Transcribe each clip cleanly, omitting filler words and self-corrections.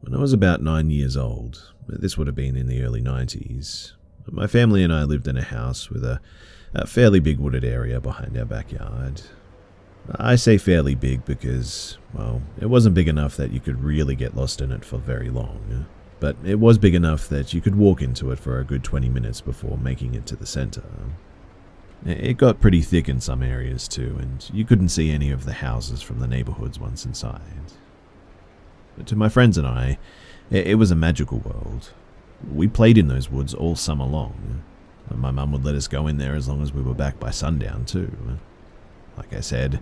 When I was about 9 years old, this would have been in the early 90s, my family and I lived in a house with a fairly big wooded area behind our backyard. I say fairly big because, well, it wasn't big enough that you could really get lost in it for very long, but it was big enough that you could walk into it for a good 20 minutes before making it to the center. It got pretty thick in some areas too, and you couldn't see any of the houses from the neighborhoods once inside. But to my friends and I, it was a magical world. We played in those woods all summer long. My mum would let us go in there as long as we were back by sundown too. Like I said,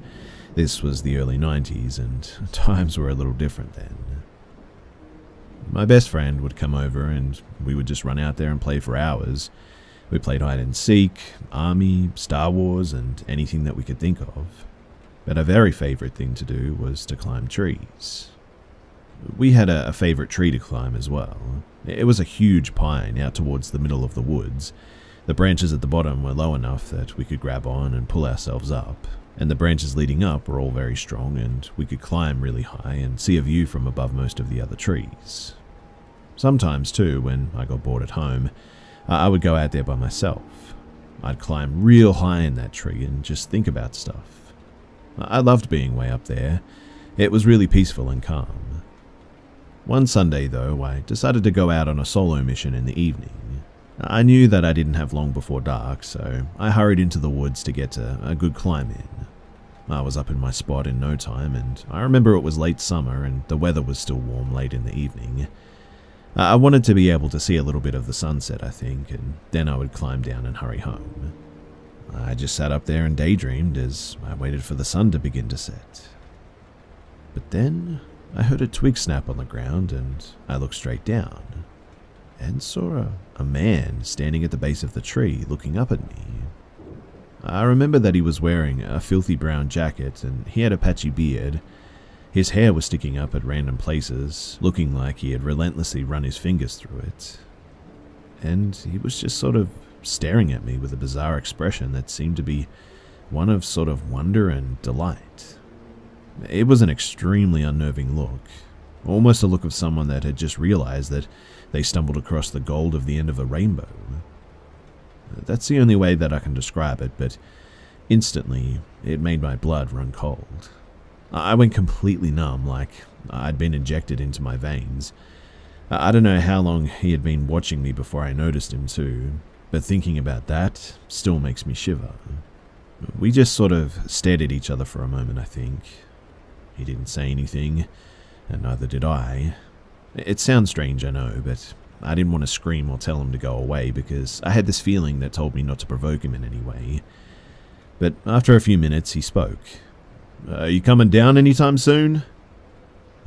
this was the early 90s and times were a little different then. My best friend would come over and we would just run out there and play for hours. We played hide and seek, army, Star Wars, and anything that we could think of. But our very favorite thing to do was to climb trees. We had a favorite tree to climb as well. It was a huge pine out towards the middle of the woods. The branches at the bottom were low enough that we could grab on and pull ourselves up, and the branches leading up were all very strong and we could climb really high and see a view from above most of the other trees. Sometimes too, when I got bored at home, I would go out there by myself. I'd climb real high in that tree and just think about stuff. I loved being way up there. It was really peaceful and calm. One Sunday, though, I decided to go out on a solo mission in the evening. I knew that I didn't have long before dark, so I hurried into the woods to get a good climb in. I was up in my spot in no time, and I remember it was late summer and the weather was still warm late in the evening. I wanted to be able to see a little bit of the sunset, I think, and then I would climb down and hurry home. I just sat up there and daydreamed as I waited for the sun to begin to set. But then I heard a twig snap on the ground and I looked straight down and saw a man standing at the base of the tree looking up at me. I remember that he was wearing a filthy brown jacket and he had a patchy beard. His hair was sticking up at random places, looking like he had relentlessly run his fingers through it. And he was just sort of staring at me with a bizarre expression that seemed to be one of sort of wonder and delight. It was an extremely unnerving look, almost a look of someone that had just realized that they stumbled across the gold of the end of a rainbow. That's the only way that I can describe it, but instantly it made my blood run cold. I went completely numb, like I'd been injected into my veins. I don't know how long he had been watching me before I noticed him too, but thinking about that still makes me shiver. We just sort of stared at each other for a moment, I think. He didn't say anything, and neither did I. It sounds strange, I know, but I didn't want to scream or tell him to go away because I had this feeling that told me not to provoke him in any way. But after a few minutes, he spoke. "Are you coming down anytime soon?"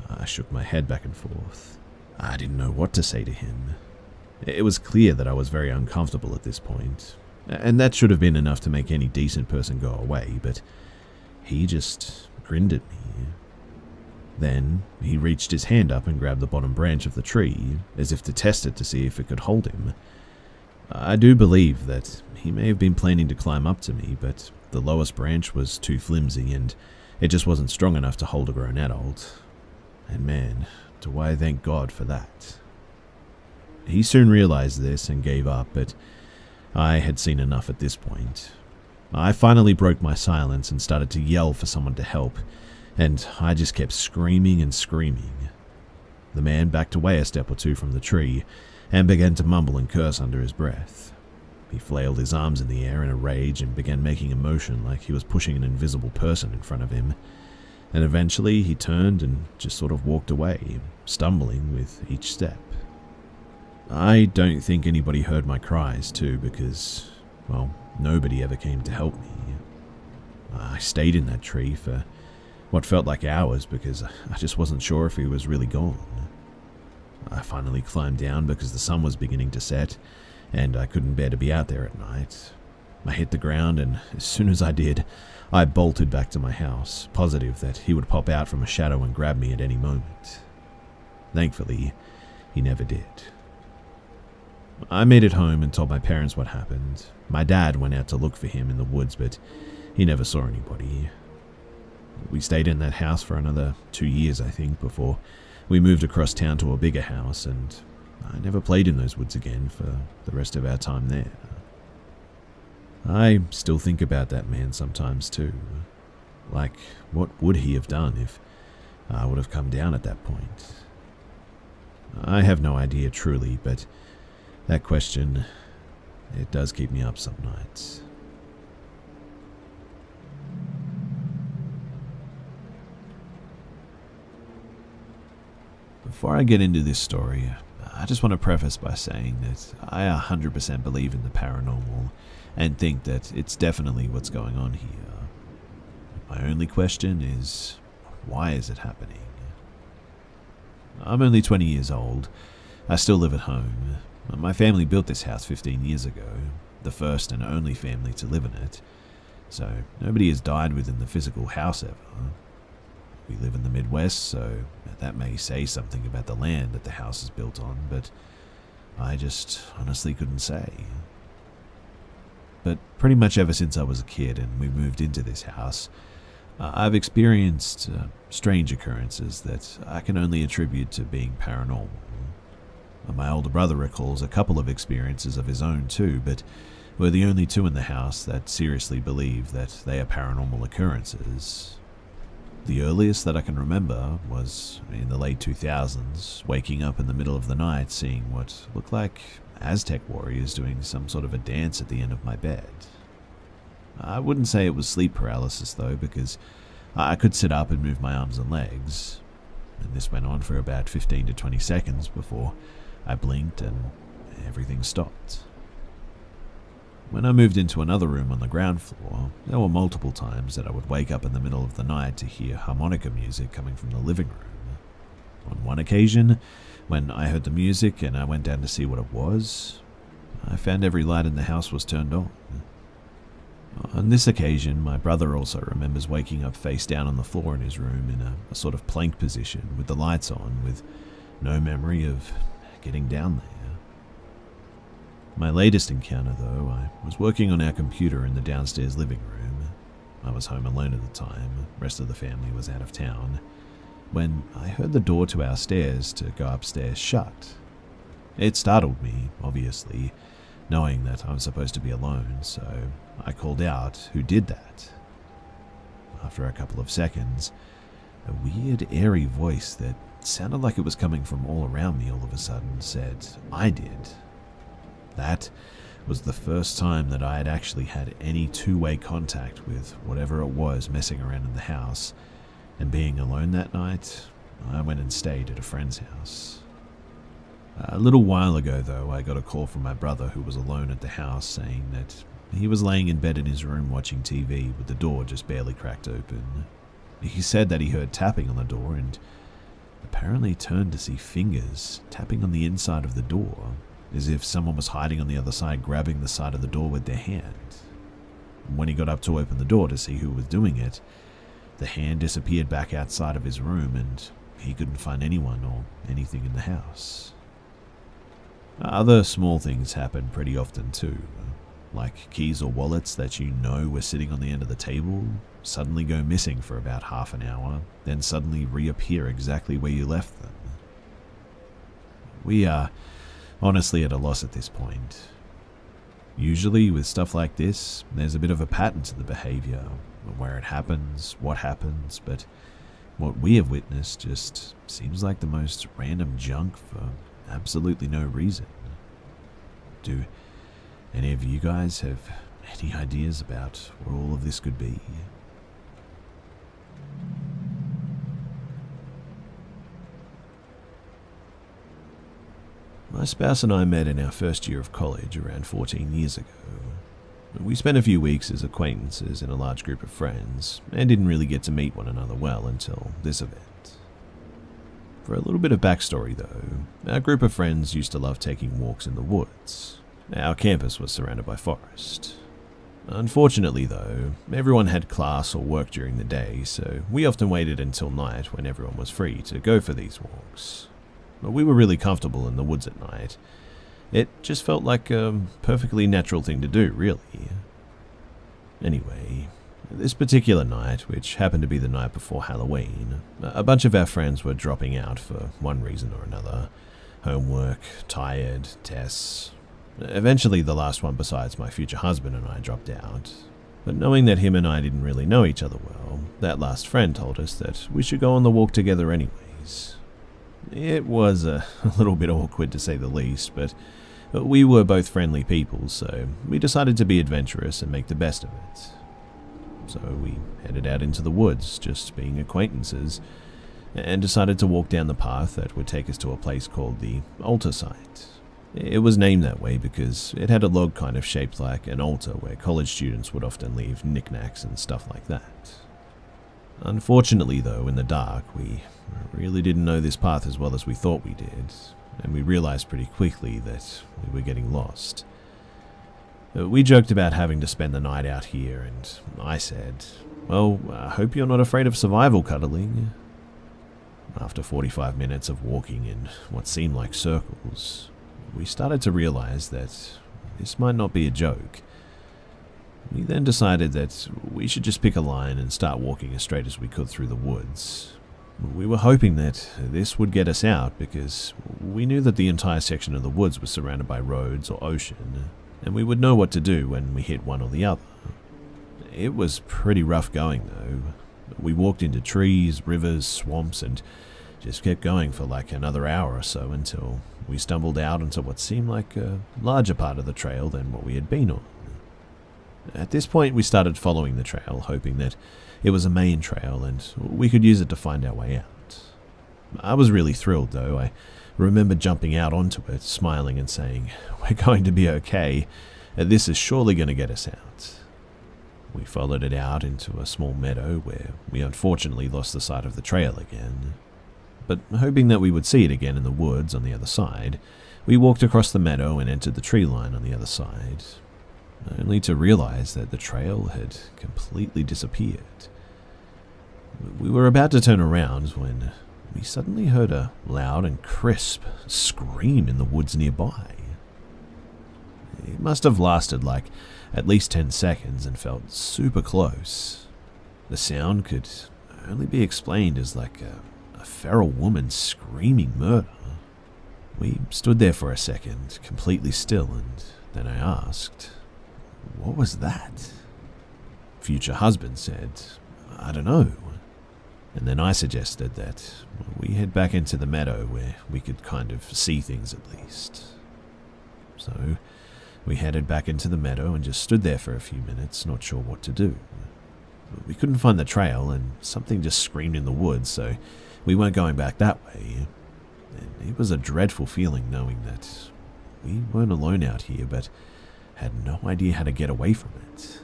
I shook my head back and forth. I didn't know what to say to him. It was clear that I was very uncomfortable at this point, and that should have been enough to make any decent person go away, but he just grinned at me. Then he reached his hand up and grabbed the bottom branch of the tree, as if to test it to see if it could hold him. I do believe that he may have been planning to climb up to me, but the lowest branch was too flimsy and it just wasn't strong enough to hold a grown adult. And man, do I thank God for that. He soon realized this and gave up, but I had seen enough at this point. I finally broke my silence and started to yell for someone to help, and I just kept screaming and screaming. The man backed away a step or two from the tree and began to mumble and curse under his breath. He flailed his arms in the air in a rage and began making a motion like he was pushing an invisible person in front of him. And eventually he turned and just sort of walked away, stumbling with each step. I don't think anybody heard my cries too because, well, nobody ever came to help me. I stayed in that tree for what felt like hours because I just wasn't sure if he was really gone. I finally climbed down because the sun was beginning to set, and I couldn't bear to be out there at night. I hit the ground, and as soon as I did, I bolted back to my house, positive that he would pop out from a shadow and grab me at any moment. Thankfully, he never did. I made it home and told my parents what happened. My dad went out to look for him in the woods, but he never saw anybody. We stayed in that house for another 2 years, I think, before we moved across town to a bigger house, and I never played in those woods again for the rest of our time there. I still think about that man sometimes too. Like, what would he have done if I would have come down at that point? I have no idea truly, but that question, it does keep me up some nights. Before I get into this story, I just want to preface by saying that I 100% believe in the paranormal and think that it's definitely what's going on here. My only question is, why is it happening? I'm only 20 years old. I still live at home. My family built this house 15 years ago, the first and only family to live in it, so nobody has died within the physical house ever. We live in the Midwest, so that may say something about the land that the house is built on, but I just honestly couldn't say. But pretty much ever since I was a kid and we moved into this house, I've experienced strange occurrences that I can only attribute to being paranormal. My older brother recalls a couple of experiences of his own too, but we're the only two in the house that seriously believe that they are paranormal occurrences. The earliest that I can remember was in the late 2000s, waking up in the middle of the night seeing what looked like Aztec warriors doing some sort of a dance at the end of my bed. I wouldn't say it was sleep paralysis though, because I could sit up and move my arms and legs, and this went on for about 15 to 20 seconds before I blinked and everything stopped. When I moved into another room on the ground floor, there were multiple times that I would wake up in the middle of the night to hear harmonica music coming from the living room. On one occasion, when I heard the music and I went down to see what it was, I found every light in the house was turned on. On this occasion, my brother also remembers waking up face down on the floor in his room in a sort of plank position with the lights on, with no memory of getting down there. My latest encounter, though, I was working on our computer in the downstairs living room. I was home alone at the time, the rest of the family was out of town, when I heard the door to our stairs to go upstairs shut. It startled me, obviously, knowing that I'm supposed to be alone, so I called out who did that. After a couple of seconds, a weird, airy voice that sounded like it was coming from all around me all of a sudden said, "I did." That was the first time that I had actually had any two-way contact with whatever it was messing around in the house, and being alone that night, I went and stayed at a friend's house. A little while ago, though, I got a call from my brother who was alone at the house saying that he was laying in bed in his room watching TV with the door just barely cracked open. He said that he heard tapping on the door and apparently turned to see fingers tapping on the inside of the door, as if someone was hiding on the other side grabbing the side of the door with their hand. When he got up to open the door to see who was doing it, the hand disappeared back outside of his room and he couldn't find anyone or anything in the house. Other small things happen pretty often too, like keys or wallets that you know were sitting on the end of the table suddenly go missing for about half an hour, then suddenly reappear exactly where you left them. We are honestly at a loss at this point. Usually with stuff like this, there's a bit of a pattern to the behavior, where it happens, what happens, but what we have witnessed just seems like the most random junk for absolutely no reason. Do any of you guys have any ideas about what all of this could be? My spouse and I met in our first year of college around 14 years ago. We spent a few weeks as acquaintances in a large group of friends, and didn't really get to meet one another well until this event. For a little bit of backstory though, our group of friends used to love taking walks in the woods. Our campus was surrounded by forest. Unfortunately though, everyone had class or work during the day, so we often waited until night when everyone was free to go for these walks. But we were really comfortable in the woods at night. It just felt like a perfectly natural thing to do, really. Anyway, This particular night, which happened to be the night before Halloween, a bunch of our friends were dropping out for one reason or another. Homework, tired, tests. Eventually the last one besides my future husband and I dropped out. But knowing that him and I didn't really know each other well, that last friend told us that we should go on the walk together anyways. It was a little bit awkward to say the least, but we were both friendly people, so we decided to be adventurous and make the best of it. So we headed out into the woods, just being acquaintances, and decided to walk down the path that would take us to a place called the altar site. It was named that way because it had a log kind of shaped like an altar where college students would often leave knickknacks and stuff like that. Unfortunately though, in the dark, we really didn't know this path as well as we thought we did, and we realized pretty quickly that we were getting lost. We joked about having to spend the night out here, and I said, "Well, I hope you're not afraid of survival cuddling." After 45 minutes of walking in what seemed like circles, we started to realize that this might not be a joke. We then decided that we should just pick a line and start walking as straight as we could through the woods. We were hoping that this would get us out because we knew that the entire section of the woods was surrounded by roads or ocean, and we would know what to do when we hit one or the other. It was pretty rough going though. We walked into trees, rivers, swamps, and just kept going for like another hour or so until we stumbled out into what seemed like a larger part of the trail than what we had been on. At this point we started following the trail, hoping that it was a main trail and we could use it to find our way out. I was really thrilled though. I remember jumping out onto it, smiling and saying, "We're going to be okay. This is surely going to get us out." We followed it out into a small meadow where we unfortunately lost the sight of the trail again. But hoping that we would see it again in the woods on the other side, we walked across the meadow and entered the tree line on the other side, only to realize that the trail had completely disappeared. We were about to turn around when we suddenly heard a loud and crisp scream in the woods nearby. It must have lasted like at least 10 seconds and felt super close. The sound could only be explained as like a feral woman screaming murder. We stood there for a second, completely still, and then I asked, "What was that?" Future husband said, "I don't know." And then I suggested that we head back into the meadow where we could kind of see things at least. So we headed back into the meadow and just stood there for a few minutes, not sure what to do. We couldn't find the trail and something just screamed in the woods, so we weren't going back that way. And it was a dreadful feeling knowing that we weren't alone out here, but had no idea how to get away from it.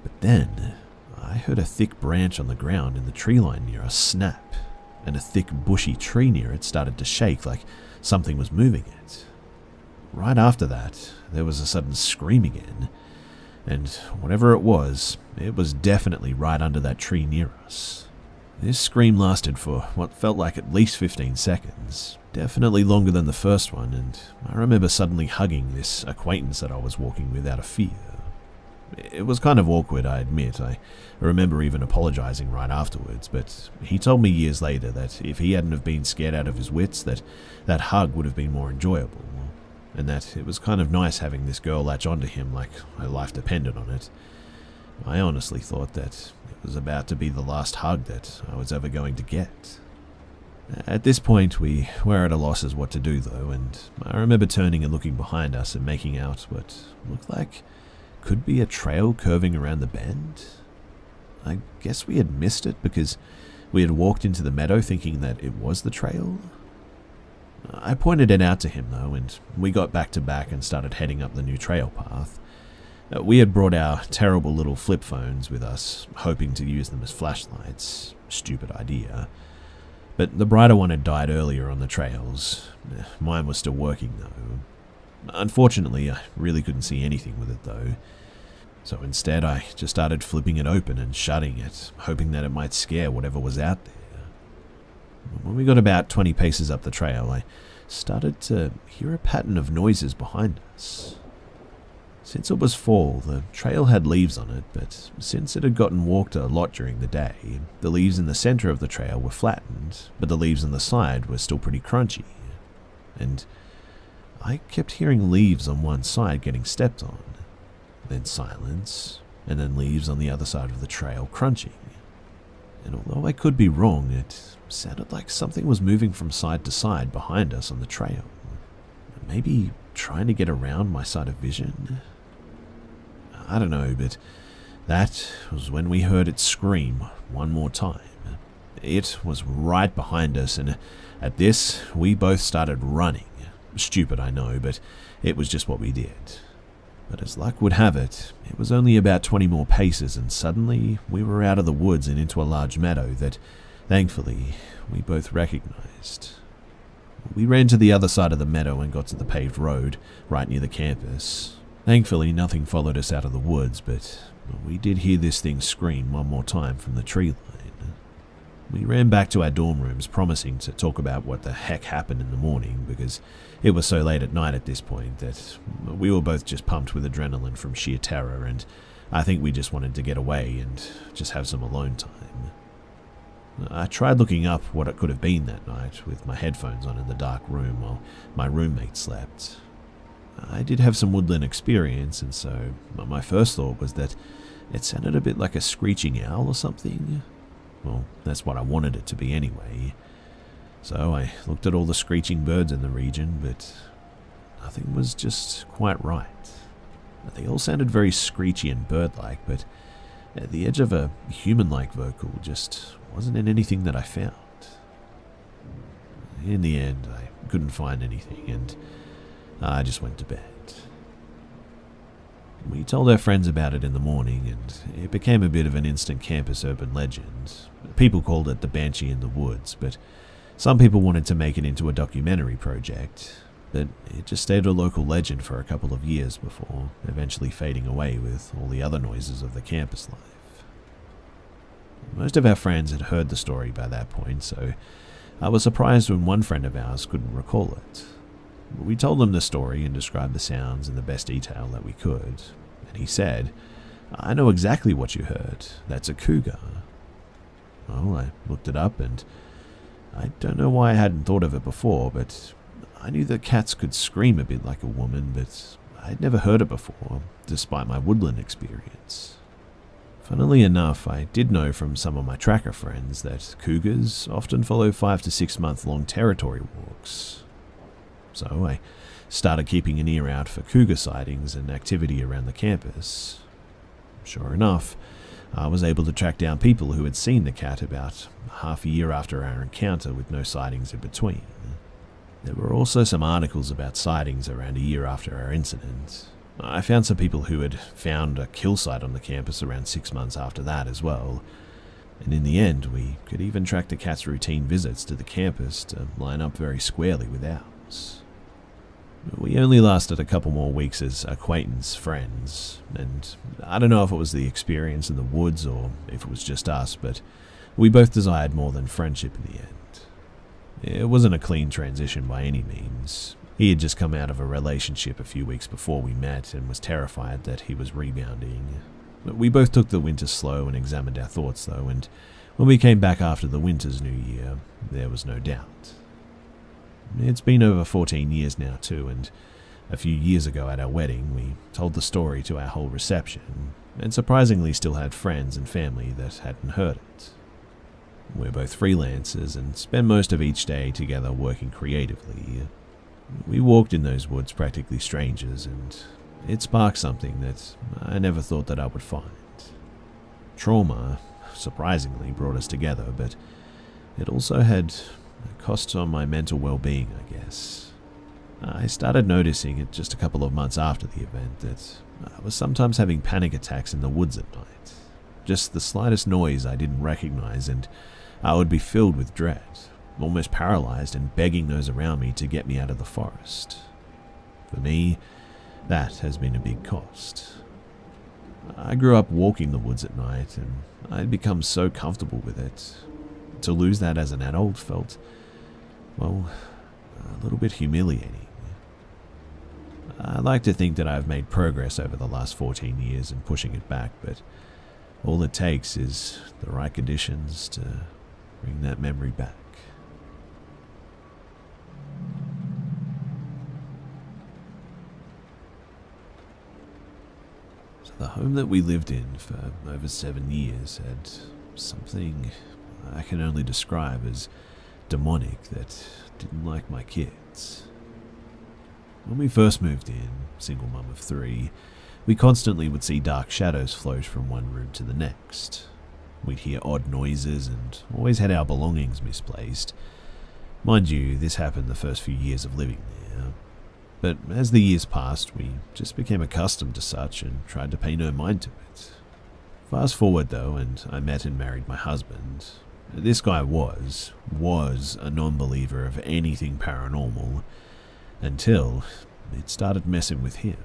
But then I heard a thick branch on the ground in the tree line near us snap, and a thick bushy tree near it started to shake like something was moving it. Right after that, there was a sudden scream again, and whatever it was definitely right under that tree near us. This scream lasted for what felt like at least 15 seconds, definitely longer than the first one, and I remember suddenly hugging this acquaintance that I was walking with out of fear. It was kind of awkward, I admit. I remember even apologizing right afterwards, but he told me years later that if he hadn't have been scared out of his wits, that hug would have been more enjoyable, and that it was kind of nice having this girl latch onto him like her life depended on it. I honestly thought that it was about to be the last hug that I was ever going to get. At this point, we were at a loss as what to do though, and I remember turning and looking behind us and making out what looked like could be a trail curving around the bend. I guess we had missed it because we had walked into the meadow thinking that it was the trail. I pointed it out to him though, and we got back to back and started heading up the new trail path. We had brought our terrible little flip phones with us, hoping to use them as flashlights. Stupid idea. But the brighter one had died earlier on the trails. Mine was still working though. Unfortunately, I really couldn't see anything with it though. So instead I just started flipping it open and shutting it, hoping that it might scare whatever was out there. When we got about 20 paces up the trail, I started to hear a pattern of noises behind us. Since it was fall, the trail had leaves on it, but since it had gotten walked a lot during the day, the leaves in the center of the trail were flattened, but the leaves on the side were still pretty crunchy. And I kept hearing leaves on one side getting stepped on, then silence, and then leaves on the other side of the trail crunching. And although I could be wrong, it sounded like something was moving from side to side behind us on the trail. Maybe trying to get around my side of vision? I don't know, but that was when we heard it scream one more time. It was right behind us, and at this, we both started running. Stupid, I know, but it was just what we did. But as luck would have it, it was only about 20 more paces, and suddenly we were out of the woods and into a large meadow that, thankfully, we both recognized. We ran to the other side of the meadow and got to the paved road, right near the campus. Thankfully, nothing followed us out of the woods, but we did hear this thing scream one more time from the tree line. We ran back to our dorm rooms, promising to talk about what the heck happened in the morning, because it was so late at night at this point that we were both just pumped with adrenaline from sheer terror, and I think we just wanted to get away and just have some alone time. I tried looking up what it could have been that night with my headphones on in the dark room while my roommate slept. I did have some woodland experience, and so my first thought was that it sounded a bit like a screeching owl or something. Well, that's what I wanted it to be anyway. So I looked at all the screeching birds in the region, but nothing was just quite right. They all sounded very screechy and bird-like, but at the edge of a human-like vocal just wasn't in anything that I found. In the end, I couldn't find anything, and I just went to bed. We told our friends about it in the morning, and it became a bit of an instant campus urban legend. People called it the Banshee in the Woods, but some people wanted to make it into a documentary project. But it just stayed a local legend for a couple of years before eventually fading away with all the other noises of the campus life. Most of our friends had heard the story by that point, so I was surprised when one friend of ours couldn't recall it. We told him the story and described the sounds in the best detail that we could, and he said, "I know exactly what you heard. That's a cougar." Well, I looked it up, and I don't know why I hadn't thought of it before, but I knew that cats could scream a bit like a woman, but I'd never heard it before, despite my woodland experience. Funnily enough, I did know from some of my tracker friends that cougars often follow 5 to 6 month long territory walks. So I started keeping an ear out for cougar sightings and activity around the campus. Sure enough, I was able to track down people who had seen the cat about half a year after our encounter with no sightings in between. There were also some articles about sightings around a year after our incident. I found some people who had found a kill site on the campus around 6 months after that as well. And in the end, we could even track the cat's routine visits to the campus to line up very squarely with ours. We only lasted a couple more weeks as acquaintance friends, and I don't know if it was the experience in the woods or if it was just us, but we both desired more than friendship in the end. It wasn't a clean transition by any means. He had just come out of a relationship a few weeks before we met and was terrified that he was rebounding. We both took the winter slow and examined our thoughts though, and when we came back after the winter's new year, there was no doubt. It's been over 14 years now too, and a few years ago at our wedding, we told the story to our whole reception, and surprisingly still had friends and family that hadn't heard it. We're both freelancers and spend most of each day together working creatively. We walked in those woods practically strangers, and it sparked something that I never thought that I would find. Trauma, surprisingly, brought us together, but it also had costs on my mental well-being, I guess. I started noticing it just a couple of months after the event that I was sometimes having panic attacks in the woods at night. Just the slightest noise I didn't recognize, and I would be filled with dread, almost paralyzed and begging those around me to get me out of the forest. For me, that has been a big cost. I grew up walking the woods at night, and I'd become so comfortable with it. To lose that as an adult felt, well, a little bit humiliating. I like to think that I've made progress over the last 14 years in pushing it back, but all it takes is the right conditions to bring that memory back. So the home that we lived in for over 7 years had something I can only describe as demonic that didn't like my kids. When we first moved in, single mum of 3, we constantly would see dark shadows float from one room to the next. We'd hear odd noises and always had our belongings misplaced. Mind you, this happened the first few years of living there. But as the years passed, we just became accustomed to such and tried to pay no mind to it. Fast forward though, and I met and married my husband. This guy was a non-believer of anything paranormal until it started messing with him.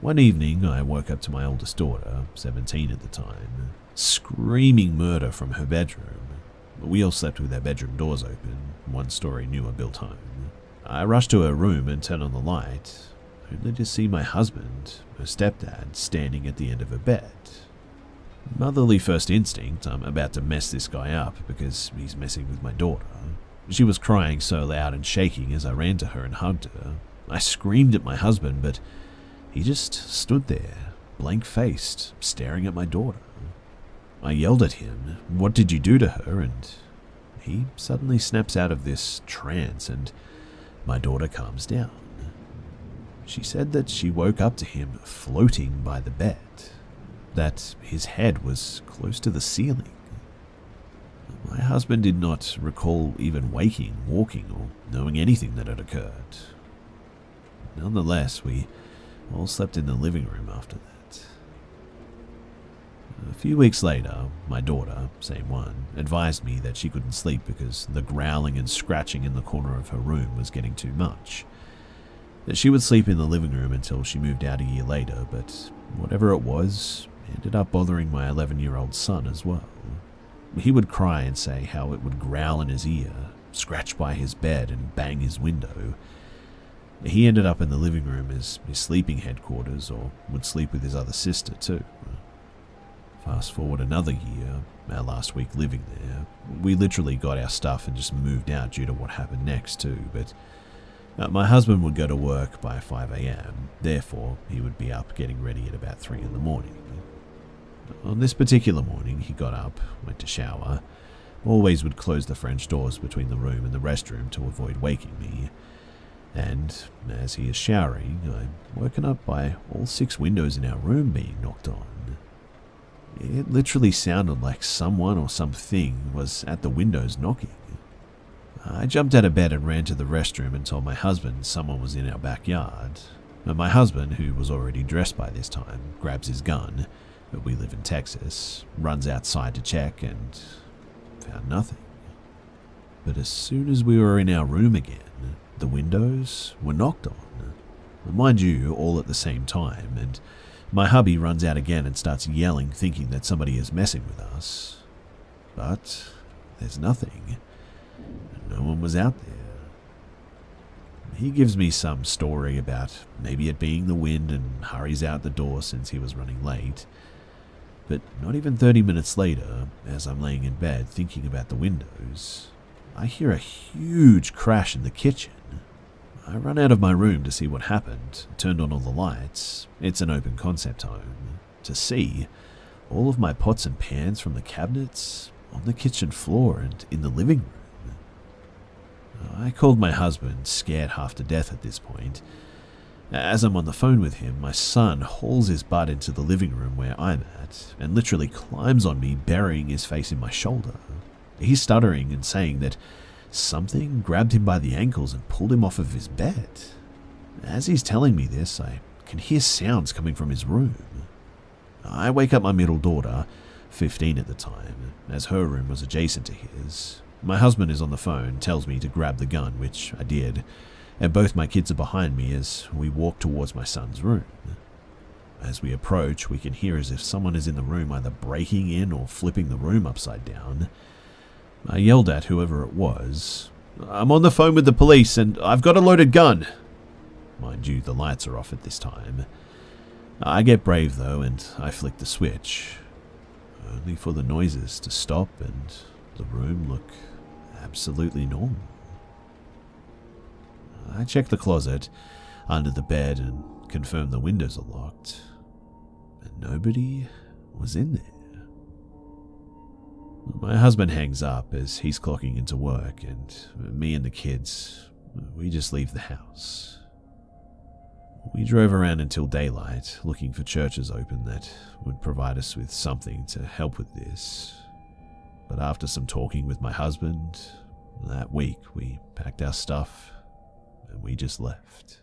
One evening, I woke up to my oldest daughter, 17 at the time, screaming murder from her bedroom. We all slept with our bedroom doors open, one-story newer built home. I rushed to her room and turned on the light, only to see my husband, her stepdad, standing at the end of her bed. Motherly first instinct, I'm about to mess this guy up because he's messing with my daughter. She was crying so loud and shaking as I ran to her and hugged her. I screamed at my husband, but he just stood there, blank-faced, staring at my daughter. I yelled at him, "What did you do to her?" And he suddenly snaps out of this trance and my daughter calms down. She said that she woke up to him floating by the bed, that his head was close to the ceiling. My husband did not recall even waking, walking, or knowing anything that had occurred. Nonetheless, we all slept in the living room after that. A few weeks later, my daughter, same one, advised me that she couldn't sleep because the growling and scratching in the corner of her room was getting too much. That she would sleep in the living room until she moved out a year later, but whatever it was, ended up bothering my 11-year-old son as well. He would cry and say how it would growl in his ear, scratch by his bed, and bang his window. He ended up in the living room as his sleeping headquarters, or would sleep with his other sister too. Fast forward another year, our last week living there, we literally got our stuff and just moved out due to what happened next too, but my husband would go to work by 5 a.m, therefore he would be up getting ready at about 3 in the morning. On this particular morning, he got up, went to shower, always would close the French doors between the room and the restroom to avoid waking me, and as he is showering, I'm woken up by all 6 windows in our room being knocked on. It literally sounded like someone or something was at the windows knocking. I jumped out of bed and ran to the restroom and told my husband someone was in our backyard. My husband, who was already dressed by this time, grabs his gun, but we live in Texas, runs outside to check and found nothing. But as soon as we were in our room again, the windows were knocked on. Mind you, all at the same time, and my hubby runs out again and starts yelling, thinking that somebody is messing with us. But there's nothing. No one was out there. He gives me some story about maybe it being the wind and hurries out the door since he was running late. But not even 30 minutes later, as I'm laying in bed thinking about the windows, I hear a huge crash in the kitchen. I run out of my room to see what happened, turned on all the lights, it's an open concept home, to see all of my pots and pans from the cabinets on the kitchen floor and in the living room. I called my husband, scared half to death at this point. As I'm on the phone with him, my son hauls his butt into the living room where I'm at and literally climbs on me, burying his face in my shoulder. He's stuttering and saying that something grabbed him by the ankles and pulled him off of his bed. As he's telling me this, I can hear sounds coming from his room. I wake up my middle daughter, 15 at the time, as her room was adjacent to his. My husband is on the phone, tells me to grab the gun, which I did, and both my kids are behind me as we walk towards my son's room. As we approach, we can hear as if someone is in the room either breaking in or flipping the room upside down. I yelled at whoever it was, "I'm on the phone with the police and I've got a loaded gun." Mind you, the lights are off at this time. I get brave though, and I flick the switch, only for the noises to stop and the room look absolutely normal. I check the closet under the bed and confirm the windows are locked, and nobody was in there. My husband hangs up as he's clocking into work, and me and the kids, we just leave the house. We drove around until daylight, looking for churches open that would provide us with something to help with this. But after some talking with my husband, that week we packed our stuff and we just left.